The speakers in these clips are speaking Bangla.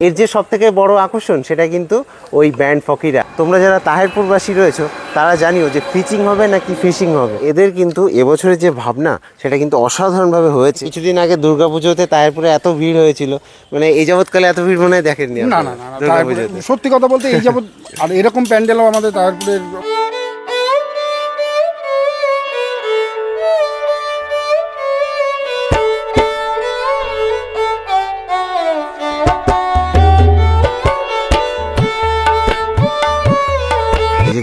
এর যে সবথেকে বড় আকর্ষণ সেটা কিন্তু ওই ব্যান্ড ফকিরা। তোমরা যারা তাহেরপুরবাসী রয়েছো তারা জানিও যে ফিচিং হবে নাকি ফিশিং হবে। এদের কিন্তু এবছরের যে ভাবনা সেটা কিন্তু অসাধারণভাবে হয়েছে। কিছুদিন আগে দুর্গাপুজোতে তাহেরপুরে এত ভিড় হয়েছিল, মানে এই যাবৎকালে এত ভিড় মনে হয় দেখেননি। না না না, সত্যি কথা বলতে এই যাবৎ আর এরকম প্যান্ডেলও আমাদের তাহেরপুরের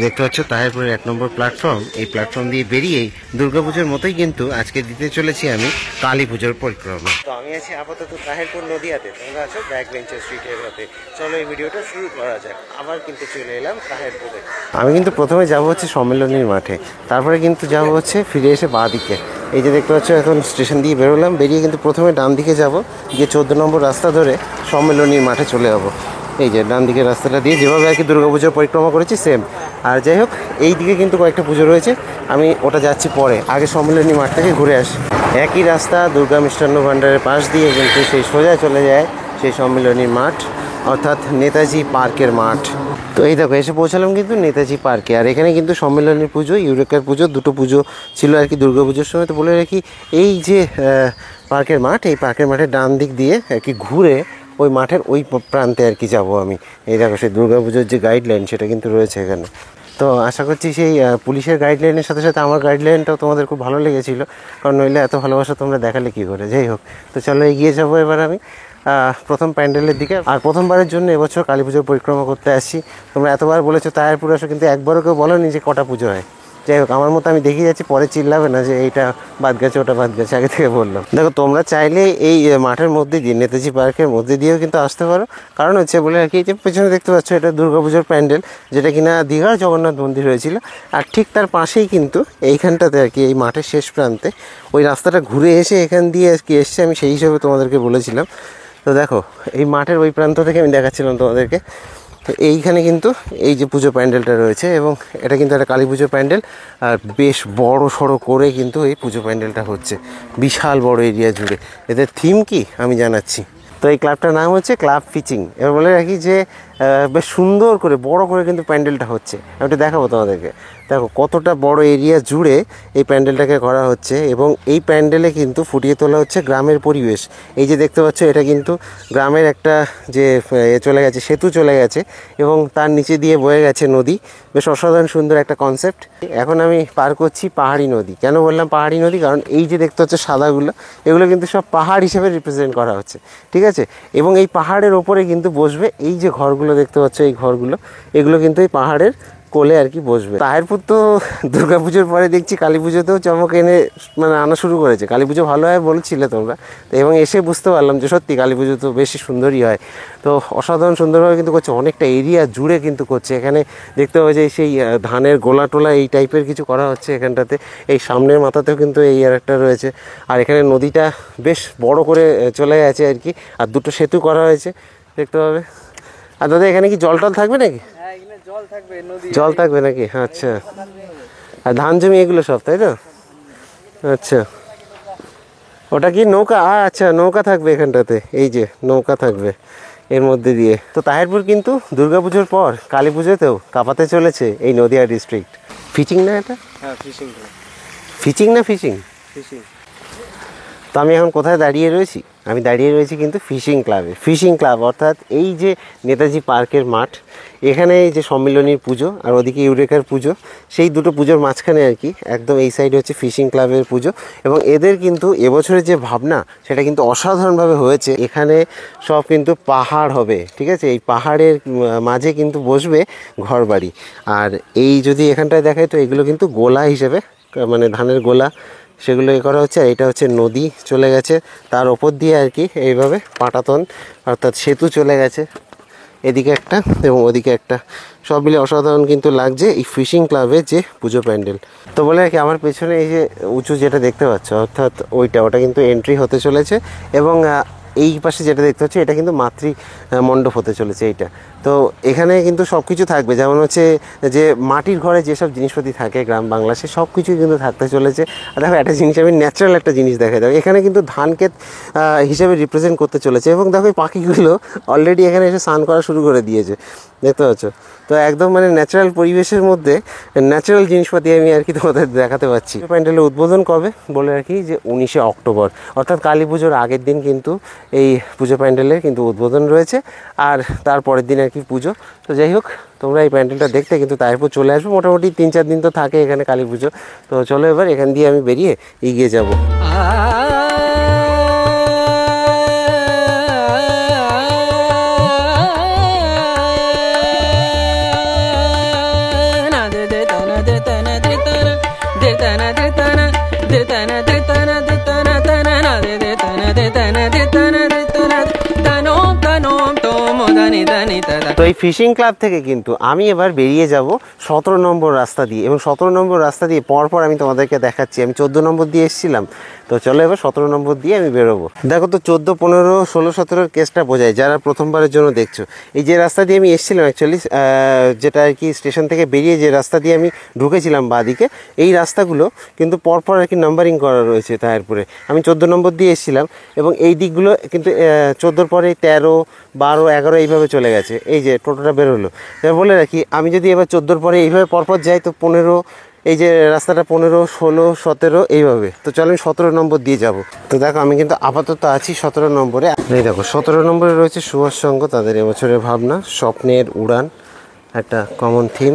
দেখতে পাচ্ছ তাহেরপুরের 1 নম্বর প্ল্যাটফর্ম। এই প্ল্যাটফর্ম দিয়ে বেরিয়েই দুর্গাপুজোর মতোই কিন্তু আজকে দিতে চলেছি আমি কালী পুজোর পরিক্রমা। তো আমি আছি আপাতত তাহেরপুর নদীয়াতে, তোমরা আছো ব্যাক বেঞ্চার স্ট্রিটের মধ্যে। চলো এই ভিডিওটা শুরু করা যাক। আবার কিন্তু চলে এলাম তাহেরপুরে। আমি কিন্তু প্রথমে যাব হচ্ছে সম্মেলনীর মাঠে, তারপরে কিন্তু যাব হচ্ছে ফিরে এসে বাঁ দিকে। এই যে দেখতে পাচ্ছ এখন স্টেশন দিয়ে বেরোলাম, বেরিয়ে কিন্তু প্রথমে ডান দিকে যাব, গিয়ে 14 নম্বর রাস্তা ধরে সম্মেলনীর মাঠে চলে যাবো। এই যে ডান দিকের রাস্তাটা দিয়ে যেভাবে আর কি দুর্গাপুজোর পরিক্রমা করেছি সেম। আর যাই হোক, এই দিকে কিন্তু কয়েকটা পুজো রয়েছে, আমি ওটা যাচ্ছি পরে, আগে সম্মেলনী মাঠ থেকে ঘুরে আসি। একই রাস্তা দুর্গা মিষ্টান্ন ভাণ্ডারের পাশ দিয়ে কিন্তু সেই সোজা চলে যায় সেই সম্মেলনীর মাঠ, অর্থাৎ নেতাজি পার্কের মাঠ। তো এই দেখো এসে পৌঁছালাম কিন্তু নেতাজি পার্কে। আর এখানে কিন্তু সম্মেলনীর পুজো, ইউরেকার পুজো, দুটো পুজো ছিল আর কি দুর্গাপুজোর সময়। তো বলে রাখি, এই যে পার্কের মাঠ, এই পার্কের মাঠের ডান দিক দিয়ে আর কি ঘুরে ওই মাঠের ওই প্রান্তে আর কি যাবো আমি। এই দেখো সেই দুর্গাপুজোর যে গাইডলাইন সেটা কিন্তু রয়েছে এখানে। তো আশা করছি সেই পুলিশের গাইডলাইনের সাথে সাথে আমার গাইডলাইনটাও তোমাদের খুব ভালো লেগেছিলো, কারণ নইলে এত ভালোবাসা তোমরা দেখালে কী করে। যাই হোক, তো চলো এগিয়ে যাবো এবার আমি প্রথম প্যান্ডেলের দিকে। আর প্রথমবারের জন্য এবছর কালী পুজোর পরিক্রমা করতে আসছি। তোমরা এতবার বলেছো তাহেরপুর আসো, কিন্তু একবারও কেউ বলোনি যে কটা পুজো হয়। যাই হোক, আমার মতো আমি দেখিয়ে যাচ্ছি, পরে চিল্লাবে না যে এইটা বাদ গেছে ওটা বাদ গেছে, আগে থেকে বললাম। দেখো তোমরা চাইলে এই মাঠের মধ্যে দিয়ে, নেতাজি পার্কের মধ্যে দিয়েও কিন্তু আসতে পারো। কারণ হচ্ছে বলে আর কি, যে পেছনে দেখতে পাচ্ছ এটা দুর্গাপুজোর প্যান্ডেল, যেটা কিনা দীঘার জগন্নাথ মন্দির হয়েছিল। আর ঠিক তার পাশেই কিন্তু এইখানটাতে আর কি, এই মাঠের শেষ প্রান্তে ওই রাস্তাটা ঘুরে এসে এখান দিয়ে আর কি এসছে, আমি সেই হিসাবে তোমাদেরকে বলেছিলাম। তো দেখো এই মাঠের ওই প্রান্ত থেকে আমি দেখাচ্ছিলাম তোমাদেরকে। তো এইখানে কিন্তু এই যে পুজো প্যান্ডেলটা রয়েছে, এবং এটা কিন্তু একটা কালী পুজো প্যান্ডেল। আর বেশ বড় সড়ো করে কিন্তু এই পুজো প্যান্ডেলটা হচ্ছে, বিশাল বড় এরিয়া জুড়ে। এদের থিম কি আমি জানাচ্ছি। তো এই ক্লাবটার নাম হচ্ছে ক্লাব ফিচিং। এবার বলে রাখি যে বেশ সুন্দর করে বড় করে কিন্তু প্যান্ডেলটা হচ্ছে। আমি একটু দেখাবো তোমাদেরকে। দেখো কতটা বড় এরিয়া জুড়ে এই প্যান্ডেলটাকে করা হচ্ছে, এবং এই প্যান্ডেলে কিন্তু ফুটিয়ে তোলা হচ্ছে গ্রামের পরিবেশ। এই যে দেখতে পাচ্ছ এটা কিন্তু গ্রামের একটা যে চলে গেছে, সেতু চলে গেছে, এবং তার নিচে দিয়ে বয়ে গেছে নদী। বেশ অসাধারণ সুন্দর একটা কনসেপ্ট। এখন আমি পার করছি পাহাড়ি নদী। কেন বললাম পাহাড়ি নদী? কারণ এই যে দেখতে হচ্ছে সাদাগুলো, এগুলো কিন্তু সব পাহাড় হিসেবে রিপ্রেজেন্ট করা হচ্ছে, ঠিক আছে। এবং এই পাহাড়ের ওপরে কিন্তু বসবে এই যে ঘরগুলো দেখতে পাচ্ছ, এই ঘরগুলো, এগুলো কিন্তু এই পাহাড়ের কোলে আর কি বসবে। তাহেরপুর তো দুর্গাপুজোর পরে দেখছি কালী পুজোতেও চমক এনে মানে আনা শুরু করেছে। কালী পুজো ভালো হয় বলছিলে তোমরা, তো এবং এসে বুঝতে পারলাম যে সত্যি কালী পুজো তো বেশি সুন্দরই হয়। তো অসাধারণ সুন্দরভাবে কিন্তু করছে, অনেকটা এরিয়া জুড়ে কিন্তু করছে। এখানে দেখতে পাওয়া যায় সেই ধানের গোলা টোলা এই টাইপের কিছু করা হচ্ছে এখানটাতে। এই সামনের মাথাতেও কিন্তু এই আর একটা রয়েছে। আর এখানে নদীটা বেশ বড় করে চলে গেছে আর কি, আর দুটো সেতু করা হয়েছে দেখতে পাবে। আর দাদা এখানে কি জল টল থাকবে নাকি? জল থাকবে নাকি? আচ্ছা। আর ধান জমি এগুলো সব, তাই তো? আচ্ছা, ওটা কি নৌকা? আচ্ছা, নৌকা থাকবে এখানটাতে, এই যে নৌকা থাকবে এর মধ্যে দিয়ে। তো তাহেরপুর কিন্তু দুর্গাপুজোর পর কালী পুজোতেও কাঁপাতে চলেছে এই নদিয়া ডিস্ট্রিক্ট। ফিচিং না এটা? হ্যাঁ, ফিশিং। ফিচিং না ফিশিং? ফিশিং। তো আমি এখন কোথায় দাঁড়িয়ে রয়েছি? আমি দাঁড়িয়ে রয়েছি কিন্তু ফিশিং ক্লাবে। ফিশিং ক্লাব অর্থাৎ এই যে নেতাজি পার্কের মাঠ, এখানে এই যে সম্মিলনীর পুজো আর ওদিকে ইউরেকার পুজো, সেই দুটো পুজোর মাঝখানে আর কি একদম এই সাইডে হচ্ছে ফিশিং ক্লাবের পুজো। এবং এদের কিন্তু এবছরের যে ভাবনা সেটা কিন্তু অসাধারণভাবে হয়েছে। এখানে সব কিন্তু পাহাড় হবে, ঠিক আছে। এই পাহাড়ের মাঝে কিন্তু বসবে ঘরবাড়ি। আর এই যদি এখানটায় দেখায়, তো এগুলো কিন্তু গোলা হিসেবে, মানে ধানের গোলা, সেগুলো করা হচ্ছে। আর এটা হচ্ছে নদী চলে গেছে তার ওপর দিয়ে আর কি, এইভাবে পাটাতন অর্থাৎ সেতু চলে গেছে, এদিকে একটা এবং ওদিকে একটা, সব মিলে অসাধারণ কিন্তু লাগছে এই ফিশিং ক্লাবের যে পুজো প্যান্ডেল। তো বলে আর কি, আমার পেছনে এই যে উঁচু যেটা দেখতে পাচ্ছ অর্থাৎ ওটা কিন্তু এন্ট্রি হতে চলেছে। এবং এই পাশে যেটা দেখতে হচ্ছে এটা কিন্তু মাতৃ মণ্ডপ হতে চলেছে এইটা। তো এখানে কিন্তু সব কিছু থাকবে, যেমন হচ্ছে যে মাটির ঘরে যেসব জিনিসপাতি থাকে গ্রাম বাংলা সে সব কিছুই কিন্তু থাকতে চলেছে। আর দেখো একটা জিনিস, আমি ন্যাচারাল একটা জিনিস দেখা যাবে, এখানে কিন্তু ধান ক্ষেত হিসেবে রিপ্রেজেন্ট করতে চলেছে। এবং দেখো এই পাখিগুলো অলরেডি এখানে এসে স্নান করা শুরু করে দিয়েছে, দেখতে পাচ্ছ। তো একদম মানে ন্যাচারাল পরিবেশের মধ্যে ন্যাচারাল জিনিসপাতি আমি আর কি তোমাদের দেখাতে পাচ্ছি। প্যান্ডেলের উদ্বোধন কবে বলে রাখি, যে 19শে অক্টোবর, অর্থাৎ কালী পুজোর আগের দিন কিন্তু এই পুজো প্যান্ডেলের কিন্তু উদ্বোধন রয়েছে, আর তারপরের দিন আর কি পুজো। তো যাই হোক, তোমরা এই প্যান্ডেলটা দেখতে কিন্তু তারপর চলে আসবে, মোটামুটি 3-4 দিন তো থাকে এখানে কালী পুজো। তো চলো এবার এখান দিয়ে আমি বেরিয়ে এগিয়ে যাবো। তো এই ফিশিং ক্লাব থেকে কিন্তু আমি এবার বেরিয়ে যাব 17 নম্বর রাস্তা দিয়ে, এবং 17 নম্বর রাস্তা দিয়ে পরপর আমি তোমাদেরকে দেখাচ্ছি। আমি 14 নম্বর দিয়ে এসেছিলাম, তো চলো এবার 17 নম্বর দিয়ে আমি বেরোবো। দেখো তো 14, 15, 16, 17 কেসটা বোঝায় যারা প্রথমবারের জন্য দেখছো। এই যে রাস্তা দিয়ে আমি এসেছিলাম অ্যাকচুয়ালি, যেটা আর কি স্টেশন থেকে বেরিয়ে যে রাস্তা দিয়ে আমি ঢুকেছিলাম বাঁদিকে, এই রাস্তাগুলো কিন্তু পরপর আর কি নাম্বারিং করা রয়েছে তারপরে। আমি 14 নম্বর দিয়ে এসেছিলাম, এবং এই দিকগুলো কিন্তু 14-র পরে 13, 12, 11 এইভাবে চলে গেছে। এই যে টোটোটা বেরোলো, এবার বলে রাখি আমি যদি এবার 14-র পরে এইভাবে পরপর যাই তো 15, এই যে রাস্তাটা 15, 16, 17 এইভাবে। তো চলো আমি 17 নম্বর দিয়ে যাব। তো দেখো আমি কিন্তু আপাতত আছি 17 নম্বরে। এই দেখো 17 নম্বরে রয়েছে সুভাষ সংঘ, তাদের এবছরের ভাবনা স্বপ্নের উড়ান, একটা কমন থিম।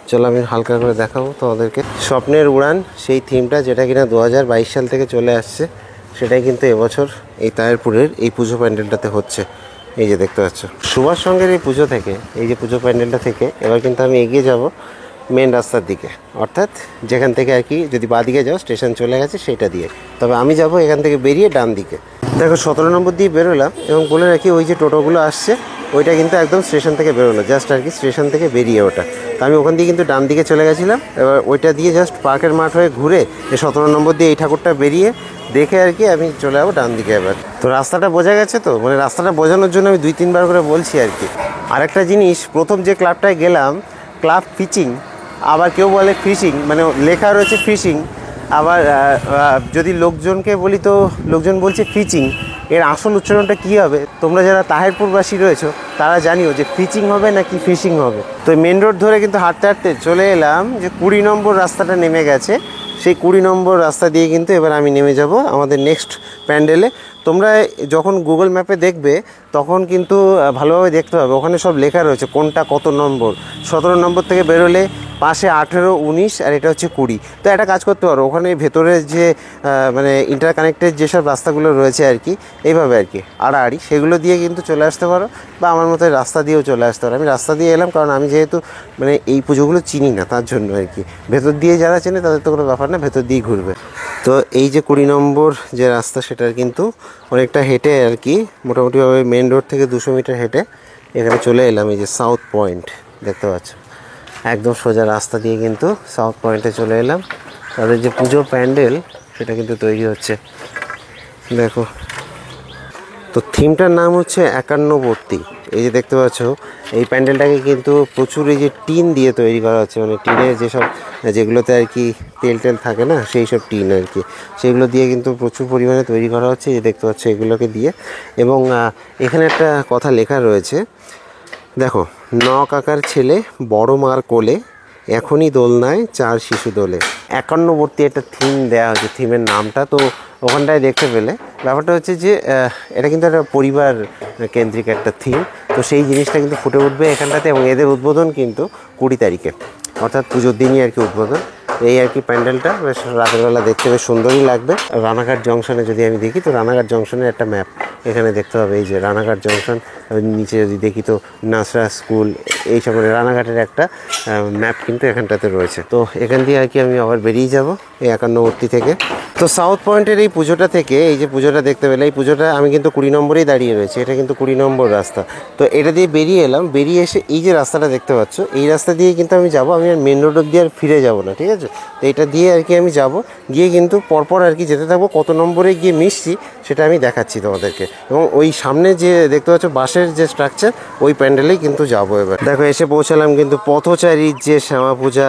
চলো আমি হালকা করে দেখাবো তোমাদেরকে। স্বপ্নের উড়ান সেই থিমটা, যেটা কিনা 2022 সাল থেকে চলে আসছে, সেটাই কিন্তু এবছর এই তায়েরপুরের এই পুজো প্যান্ডেলটাতে হচ্ছে। এই যে দেখতে পাচ্ছ সুভাষ সংঘের এই পুজো থেকে, এই যে পুজো প্যান্ডেলটা থেকে এবার কিন্তু আমি এগিয়ে যাব মেন রাস্তার দিকে, অর্থাৎ যেখান থেকে আর কি যদি বাঁদিকে যাও স্টেশন চলে গেছে সেটা দিয়ে। তবে আমি যাব এখান থেকে বেরিয়ে ডান দিকে। দেখো 17 নম্বর দিয়ে বেরোলাম, এবং বলে রাখি ওই যে টোটোগুলো আসছে ওইটা কিন্তু একদম স্টেশন থেকে বেরোলো, জাস্ট আর কি স্টেশন থেকে বেরিয়ে ওটা। তো আমি ওখান দিয়ে কিন্তু ডান দিকে চলে গেছিলাম, এবার ওইটা দিয়ে জাস্ট পার্কের মাঠ হয়ে ঘুরে এই 17 নম্বর দিয়ে এই ঠাকুরটা বেরিয়ে দেখে আর কি আমি চলে যাবো ডান দিকে এবার। তো রাস্তাটা বোঝা গেছে তো, মানে রাস্তাটা বোঝানোর জন্য আমি 2-3 বার করে বলছি আর কি। আরেকটা জিনিস, প্রথম যে ক্লাবটায় গেলাম ক্লাব ফিচিং, আবার কেউ বলে ফিশিং, মানে লেখা রয়েছে ফিশিং, আবার যদি লোকজনকে বলি তো লোকজন বলছে ফিচিং। এর আসল উচ্চারণটা কী হবে, তোমরা যারা তাহেরপুরবাসী রয়েছো তারা জানিও যে ফিচিং হবে নাকি ফিশিং হবে। তো মেন রোড ধরে কিন্তু হাঁটতে হাঁটতে চলে এলাম যে 20 নম্বর রাস্তাটা নেমে গেছে, সেই 20 নম্বর রাস্তা দিয়ে কিন্তু এবার আমি নেমে যাব আমাদের নেক্সট প্যান্ডেলে। তোমরা যখন গুগল ম্যাপে দেখবে তখন কিন্তু ভালোভাবে দেখতে হবে, ওখানে সব লেখা রয়েছে কোনটা কত নম্বর। 17 নম্বর থেকে বেরোলে পাশে 18, 19 আর এটা হচ্ছে 20। তো একটা কাজ করতে পারো, ওখানে ভেতরে যে মানে ইন্টারকানেক্টেড যেসব রাস্তাগুলো রয়েছে আর কি, এইভাবে আর কি আড়াআড়ি, সেগুলো দিয়ে কিন্তু চলে আসতে পারো, বা আমার মতো রাস্তা দিয়েও চলে আসতে পারো। আমি রাস্তা দিয়ে এলাম কারণ আমি যেহেতু মানে এই পুজোগুলো চিনি না, তার জন্য আর কি। ভেতর দিয়ে যারা চেনে তাদের তো কোনো ব্যাপার না, ভেতর দিয়েই ঘুরবে। তো এই যে 20 নম্বর যে রাস্তা, সেটার কিন্তু অনেকটা হেঁটে আর কি, মোটামুটিভাবে মেন রোড থেকে 200 মিটার হেঁটে এখানে চলে এলাম। এই যে সাউথ পয়েন্ট দেখতে পাচ্ছ, একদম সোজা রাস্তা দিয়ে কিন্তু সাউথ পয়েন্টে চলে এলাম। তাদের যে পুজো প্যান্ডেল সেটা কিন্তু তৈরি হচ্ছে, দেখো। তো থিমটার নাম হচ্ছে 51বর্তী। এই যে দেখতে পাচ্ছ এই প্যান্ডেলটাকে কিন্তু প্রচুর এই যে টিন দিয়ে তৈরি করা হচ্ছে, মানে টিনের যেসব যেগুলোতে আর কি তেল টেল থাকে না, সেই সব টিন আর কি, সেগুলো দিয়ে কিন্তু প্রচুর পরিমাণে তৈরি করা হচ্ছে। এই যে দেখতে পাচ্ছ এগুলোকে দিয়ে। এবং এখানে একটা কথা লেখা রয়েছে, দেখো, নকাকার ছেলে বড় মার কোলে, এখনই দোলনায় 4 শিশু দোলে। 51বর্তী একটা থিম দেওয়া হচ্ছে, থিমের নামটা তো ওখানটায় দেখতে পেলে। ব্যাপারটা হচ্ছে যে এটা কিন্তু একটা পরিবার কেন্দ্রিক একটা থিম, তো সেই জিনিসটা কিন্তু ফুটে উঠবে এখানটাতে। এবং এদের উদ্বোধন কিন্তু 20 তারিখে, অর্থাৎ পুজোর দিনই আর কি উদ্বোধন। এই আর কি প্যান্ডেলটা বেশ রাতের বেলা দেখতে বেশ সুন্দরই লাগবে। রানাঘাট জংশনে যদি আমি দেখি, তো রানাঘাট জংশনের একটা ম্যাপ এখানে দেখতে হবে। এই যে রানাঘাট জংশন নিচে যদি দেখি তো নাসরা স্কুল, এইসব মানে রানাঘাটের একটা ম্যাপ কিন্তু এখানটাতে রয়েছে। তো এখান দিয়ে আর কি আমি আবার বেরিয়ে যাব এই 51 থেকে। তো সাউথ পয়েন্টের এই পুজোটা থেকে, এই যে পুজোটা দেখতে পেলে, এই পুজোটা আমি কিন্তু 20 নম্বরেই দাঁড়িয়ে রয়েছে, এটা কিন্তু 20 নম্বর রাস্তা। তো এটা দিয়ে বেরিয়ে এলাম, বেরিয়ে এসে এই যে রাস্তাটা দেখতে পাচ্ছ, এই রাস্তা দিয়ে কিন্তু আমি যাব, আমি আর মেন রোড দিয়ে আর ফিরে যাব না, ঠিক আছে? তো এটা দিয়ে আর কি আমি যাব, গিয়ে কিন্তু পরপর আর কি যেতে থাকবো, কত নম্বরে গিয়ে মিশছি সেটা আমি দেখাচ্ছি তোমাদেরকে। এবং ওই সামনে যে দেখতে পাচ্ছ বাঁশের যে স্ট্রাকচার, ওই প্যান্ডেলেই কিন্তু যাবো এবার। দেখো এসে পৌঁছালাম কিন্তু পথচারীর যে শ্যামা পূজা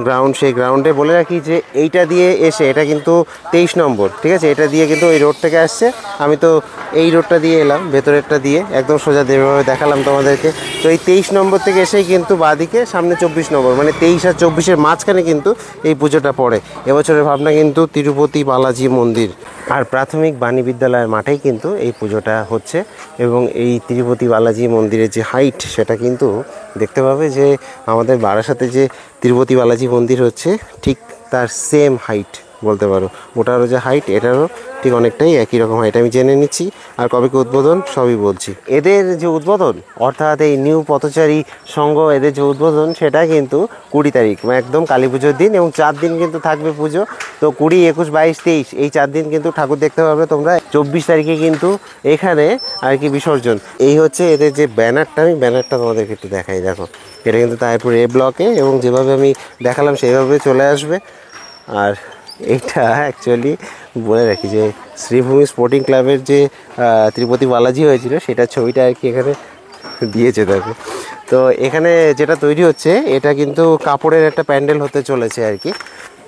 গ্রাউন্ড, সেই গ্রাউন্ডে। বলে রাখি যে এইটা দিয়ে এসে, এটা কিন্তু 23 নম্বর, ঠিক আছে? এটা দিয়ে কিন্তু ওই রোড থেকে আসছে, আমি তো এই রোডটা দিয়ে এলাম, ভেতরেরটা দিয়ে একদম সোজা যেভাবে দেখালাম তোমাদেরকে। তো এই 23 নম্বর থেকে এসেই কিন্তু বাঁদিকে সামনে 24 নম্বর, মানে 23 আর 24-এর মাঝখানে কিন্তু এই পুজোটা পড়ে। এবছরের ভাবনা কিন্তু তিরুপতি বালাজি মন্দির আর প্রাথমিক বাণী বিদ্যালয়ের মাঠেই কিন্তু এই পুজোটা হচ্ছে। এবং এই তিরুপতি বালাজি মন্দিরের যে হাইট, সেটা কিন্তু দেখতে পাবে যে আমাদের বারাসাতে যে তিরুপতি বালাজি মন্দির হচ্ছে, ঠিক তার সেম হাইট বলতে পারো। ওটারও যে হাইট, এটারও ঠিক অনেকটাই একই রকম হাইট। আমি জেনে নিচ্ছি আর কবে কি উদ্বোধন সবই বলছি। এদের যে উদ্বোধন, অর্থাৎ এই নিউ পথচারী সংঘ, এদের যে উদ্বোধন সেটা কিন্তু 20 তারিখ, মানে একদম কালী পুজোর দিন। এবং 4 দিন কিন্তু থাকবে পুজো। তো 20, 21, 22, 23 এই 4 দিন কিন্তু ঠাকুর দেখতে পাবে তোমরা। 24 তারিখে কিন্তু এখানে আর কি বিসর্জন। এই হচ্ছে এদের যে ব্যানারটা, আমি ব্যানারটা তোমাদেরকে একটু দেখাই। দেখো, এটা কিন্তু তারপর এ ব্লকে, এবং যেভাবে আমি দেখালাম সেইভাবে চলে আসবে। আর এইটা অ্যাকচুয়ালি বলে রাখি যে শ্রীভূমি স্পোর্টিং ক্লাবের যে তিরুপতি বালাজি হয়েছিল, সেটার ছবিটা আর কি এখানে দিয়েছে। দেখো, তো এখানে যেটা তৈরি হচ্ছে, এটা কিন্তু কাপড়ের একটা প্যান্ডেল হতে চলেছে আর কি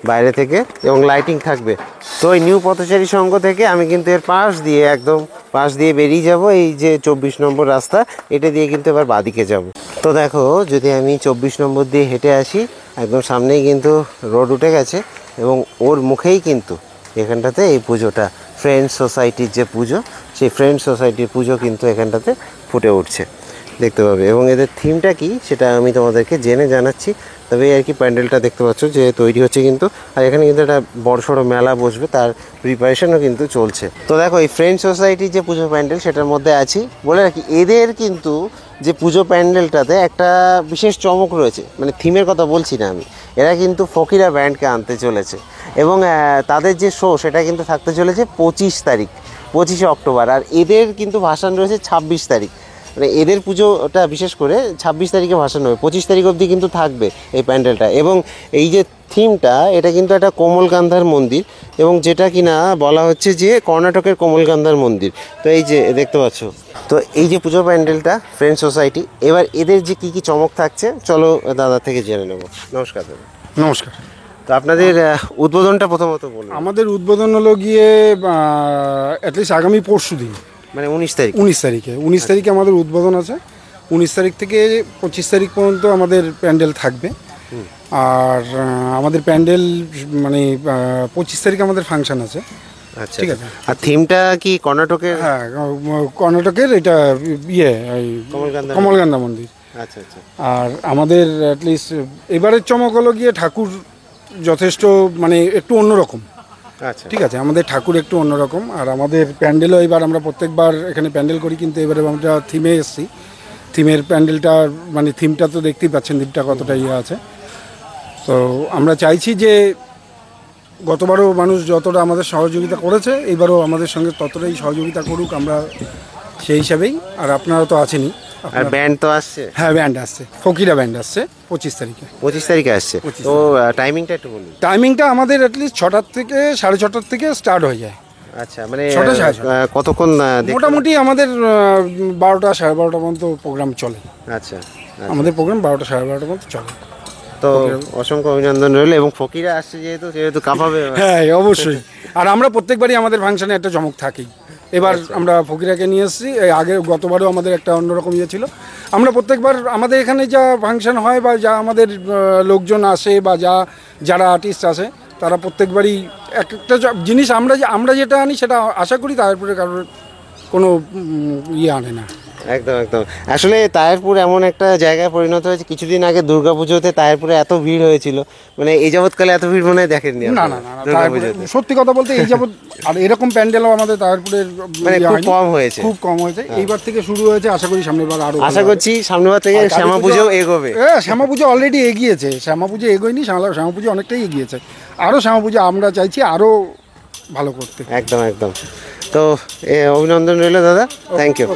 বাইরে থেকে, এবং লাইটিং থাকবে। তো এই নিউ পথচারী সংঘ থেকে আমি কিন্তু এর পাশ দিয়ে, একদম পাশ দিয়ে বেরিয়ে যাব। এই যে 24 নম্বর রাস্তা, এটা দিয়ে কিন্তু এবার বাদিকে যাব। তো দেখো, যদি আমি 24 নম্বর দিয়ে হেঁটে আসি, একদম সামনেই কিন্তু রোড উঠে গেছে, এবং ওর মুখেই কিন্তু এখানটাতে এই পুজোটা, ফ্রেন্ডস সোসাইটির যে পুজো, সেই ফ্রেন্ডস সোসাইটির পুজো কিন্তু এখানটাতে ফুটে উঠছে, দেখতে পাবে। এবং এদের থিমটা কি সেটা আমি তোমাদেরকে জেনে জানাচ্ছি। তবে আর কি প্যান্ডেলটা দেখতে পাচ্ছ যে তৈরি হচ্ছে কিন্তু, আর এখানে কিন্তু একটা বড়সড় মেলা বসবে, তার প্রিপারেশনও কিন্তু চলছে। তো দেখো, এই ফ্রেন্ডস সোসাইটির যে পুজো প্যান্ডেল, সেটার মধ্যে আছি। বলে রাখি, এদের কিন্তু যে পুজো প্যান্ডেলটাতে একটা বিশেষ চমক রয়েছে, মানে থিমের কথা বলছি না আমি, এরা কিন্তু ফকিরা ব্যান্ডকে আনতে চলেছে। এবং তাদের যে শো, সেটা কিন্তু থাকতে চলেছে 25 তারিখ, 25শে অক্টোবর। আর এদের কিন্তু ভাসান রয়েছে 26 তারিখ, মানে এদের পুজোটা বিশেষ করে 26 তারিখে ভাসান হবে, 25 তারিখ অবধি কিন্তু থাকবে এই প্যান্ডেলটা। এবং এই যে থিমটা, এটা কিন্তু একটা কোমলকান্ধার মন্দির, এবং যেটা কিনা বলা হচ্ছে যে কর্ণাটকের কোমলকান্ধার মন্দির। তো এই যে দেখতে পাচ্ছ, তো এই যে পুজো প্যান্ডেলটা ফ্রেন্ডস সোসাইটি, এবার এদের যে কী কী চমক থাকছে, চলো দাদার থেকে জেনে নেব। নমস্কার দাদা। নমস্কার। তো আপনাদের উদ্বোধনটা প্রথমত বলুন। আমাদের উদ্বোধন হলো গিয়ে অ্যাটলিস্ট আগামী পরশু দিন, মানে 19 তারিখ। 19 তারিখে আমাদের উদ্বোধন আছে। 19 তারিখ থেকে 25 তারিখ পর্যন্ত আমাদের প্যান্ডেল থাকবে। আর আমাদের প্যান্ডেল মানে 25 তারিখে আমাদের ফাংশন আছে। আচ্ছা, ঠিক আছে। আর থিমটা কি কর্ণাটকের? হ্যাঁ, কর্ণাটকের এটা এই কমলকান্দা মন্দির। আচ্ছা আচ্ছা। আর আমাদের অ্যাটলিস্ট এবারের চমক হলো গিয়ে ঠাকুর যথেষ্ট মানে একটু অন্যরকম। আচ্ছা, ঠিক আছে, আমাদের ঠাকুর একটু অন্যরকম। আর আমাদের প্যান্ডেলও এবার আমরা প্রত্যেকবার এখানে প্যান্ডেল করি, কিন্তু এবারে আমরা থিমে এসেছি। থিমের প্যান্ডেলটা মানে থিমটা তো দেখতেই পাচ্ছেন, থিমটা কতটা ইয়ে আছে। তো আমরা চাইছি যে গতবারও মানুষ যতটা আমাদের সহযোগিতা করেছে, এবারও আমাদের সঙ্গে ততটাই সহযোগিতা করুক, আমরা সেই হিসাবেই। আর আপনারা তো আছেনই। আর ব্যান্ড তো আসছে? হ্যাঁ, ব্যান্ড আসছে, ফকিরা ব্যান্ড আসছে 25 তারিখে। 25 তারিখে আসছে। তো টাইমিংটা একটু বলুন। টাইমিংটা আমাদের অ্যাটলিস্ট 6টার থেকে 6:30 থেকে স্টার্ট হয়ে যায়। আচ্ছা, মানে 6টা, 6:30। কতক্ষণ? মোটামুটি আমাদের 12টা, 12:30 পর্যন্ত প্রোগ্রাম চলে। আচ্ছা, আমাদের প্রোগ্রাম 12টা, 12:30 পর্যন্ত চলে। তো অসংখ্য অভিনন্দন রইল। এবং ফকিরা আসছে যেহেতু কাঁপাবে। হ্যাঁ, অবশ্যই। আর আমরা প্রত্যেকবারই আমাদের ফাংশনে একটা চমক থাকেই। এবার আমরা ফকিরাকে নিয়ে এসেছি। আগে গতবারও আমাদের একটা অন্যরকম ইয়ে ছিল। আমরা প্রত্যেকবার আমাদের এখানে যা ফাংশন হয় বা যা আমাদের লোকজন আসে বা যারা আর্টিস্ট আসে, তারা প্রত্যেকবারই একটা জিনিস আমরা যেটা আনি সেটা আশা করি তারপরে কারোর কোনো ইয়ে আনে না। একদম একদম। আসলে তাহেরপুর এমন একটা জায়গায় পরিণত হয়েছে, কিছুদিন আগে দুর্গাপুজোতে তাহেরপুরে এত ভিড় হয়েছিল, মানে এই যাবৎকালে এত ভিড় মনে হয় দেখেননি না আপনারা না না না, দুর্গাপুজোতে। তারপরে সত্যি কথা বলতে এই যাবৎ আর এরকম প্যান্ডেলও আমাদের তারপরের মানে খুব কম হয়েছে। খুব কম হয়েছে। এইবার থেকে শুরু হয়েছে, আশা করি সামনের বার আরো আশা করছি সামনের বার থেকে শ্যামা পুজো এগোবে। শ্যামা পুজো অলরেডি এগিয়েছে, শ্যামা পুজো এগোয়নি, শ্যামা পুজো অনেকটাই এগিয়েছে। আরও শ্যামা পুজো আমরা চাইছি আরও ভালো করতে। একদম একদম। তো অভিনন্দন রইল দাদা, থ্যাংক ইউ।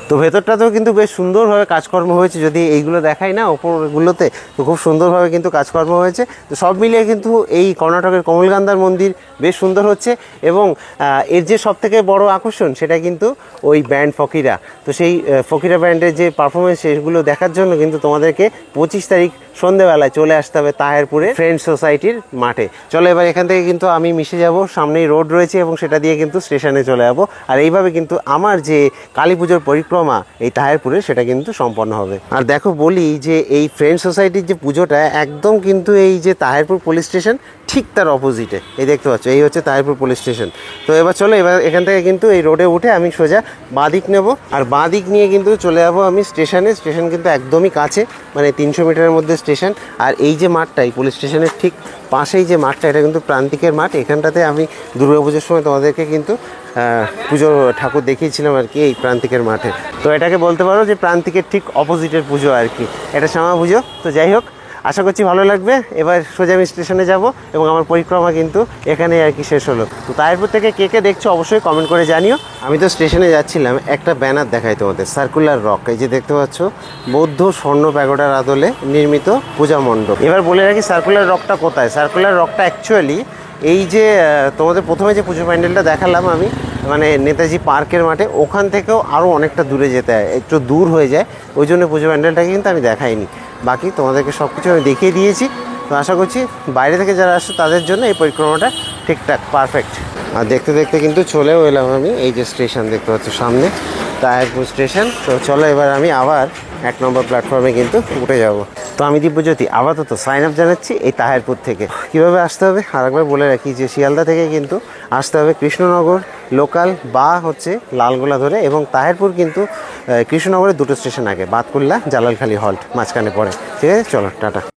তো ভেতরটাতেও কিন্তু বেশ সুন্দরভাবে কাজকর্ম হয়েছে, যদি এইগুলো দেখাই না ওপরগুলোতে, তো খুব সুন্দরভাবে কিন্তু কাজকর্ম হয়েছে। তো সব মিলিয়ে কিন্তু এই কর্ণাটকের কমলকান্দার মন্দির বেশ সুন্দর হচ্ছে। এবং এর যে সব থেকে বড় আকর্ষণ সেটা কিন্তু ওই ব্যান্ড ফকিরা। তো সেই ফকিরা ব্যান্ডের যে পারফরমেন্স সেগুলো দেখার জন্য কিন্তু তোমাদেরকে 25 তারিখ সন্ধেবেলায় চলে আসতে হবে তাহেরপুরে ফ্রেন্ড সোসাইটির মাঠে। চলো এবার এখান থেকে কিন্তু আমি মিশে যাব, সামনেই রোড রয়েছে এবং সেটা দিয়ে কিন্তু স্টেশনে চলে যাবো। আর এইভাবে কিন্তু আমার যে কালী পুজোর পরিক্রমা এই তাহেরপুরে সেটা কিন্তু সম্পন্ন হবে। আর দেখো বলি যে এই ফ্রেন্ড সোসাইটির যে পুজোটা একদম কিন্তু এই যে তাহেরপুর পুলিশ স্টেশন ঠিক তার অপোজিটে, এই দেখতে পাচ্ছ, এই হচ্ছে তাহেরপুর পুলিশ স্টেশন। তো এবার চলো এবার এখান থেকে কিন্তু এই রোডে উঠে আমি সোজা বাঁ দিক নেবো, আর বাঁ দিক নিয়ে কিন্তু চলে যাবো আমি স্টেশনে। স্টেশন কিন্তু একদমই কাছে, মানে 300 মিটারের মধ্যে স্টেশন। আর এই যে মাঠটা, এই পুলিশ স্টেশনের ঠিক পাশেই যে মাঠটা, এটা কিন্তু প্রান্তিকের মাঠ। এখানটাতে আমি দুর্গাপুজোর সময় তোমাদেরকে কিন্তু পুজো ঠাকুর দেখিয়েছিলাম আর কি এই প্রান্তিকের মাঠে। তো এটাকে বলতে পারো যে প্রান্তিকের ঠিক অপোজিটের পুজো আর কি, এটা শ্যামা পুজো। তো যাই হোক, আশা করছি ভালো লাগবে। এবার সোজা আমি স্টেশনে যাব এবং আমার পরিক্রমা কিন্তু এখানেই আর কি শেষ হলো। তো তাহেরপুর থেকে কে কে দেখছো অবশ্যই কমেন্ট করে জানিও। আমি তো স্টেশনে যাচ্ছিলাম, একটা ব্যানার দেখাই তোমাদের, সার্কুলার রক, এই যে দেখতে পাচ্ছ, বৌদ্ধ স্বর্ণ প্যাগোডার আদলে নির্মিত পূজা মণ্ডপ। এবার বলে রাখি সার্কুলার রকটা কোথায়। সার্কুলার রকটা অ্যাকচুয়ালি এই যে তোমাদের প্রথমে যে পুজো প্যান্ডেলটা দেখালাম আমি, মানে নেতাজি পার্কের মাঠে, ওখান থেকেও আরও অনেকটা দূরে যেতে হয়, একটু দূর হয়ে যায়, ওই জন্য পুজো প্যান্ডেলটাকে কিন্তু আমি দেখাইনি। বাকি তোমাদেরকে সব কিছু আমি দেখিয়ে দিয়েছি। তো আশা করছি বাইরে থেকে যারা আসছে তাদের জন্য এই পরিক্রমাটা ঠিকঠাক পারফেক্ট। আর দেখতে দেখতে কিন্তু চলেও এলাম আমি, এই যে স্টেশন দেখতে পাচ্ছ সামনে, তাহেরপুর স্টেশন। তো চলো এবার আমি আবার 1 নম্বর প্ল্যাটফর্মে কিন্তু উঠে যাব। তো আমি দিব্যজ্যোতি আপাতত সাইন আপ জানাচ্ছি এই তাহেরপুর থেকে। কীভাবে আসতে হবে আরেকবার বলে রাখি, যে শিয়ালদা থেকে কিন্তু আসতে হবে কৃষ্ণনগর লোকাল বা হচ্ছে লালগোলা ধরে, এবং তাহেরপুর কিন্তু কৃষ্ণনগরের 2টো স্টেশন আগে, বাতকুল্লা জালালখালি হল্ট মাঝখানে পড়ে। ঠিক আছে, চলো টাটা।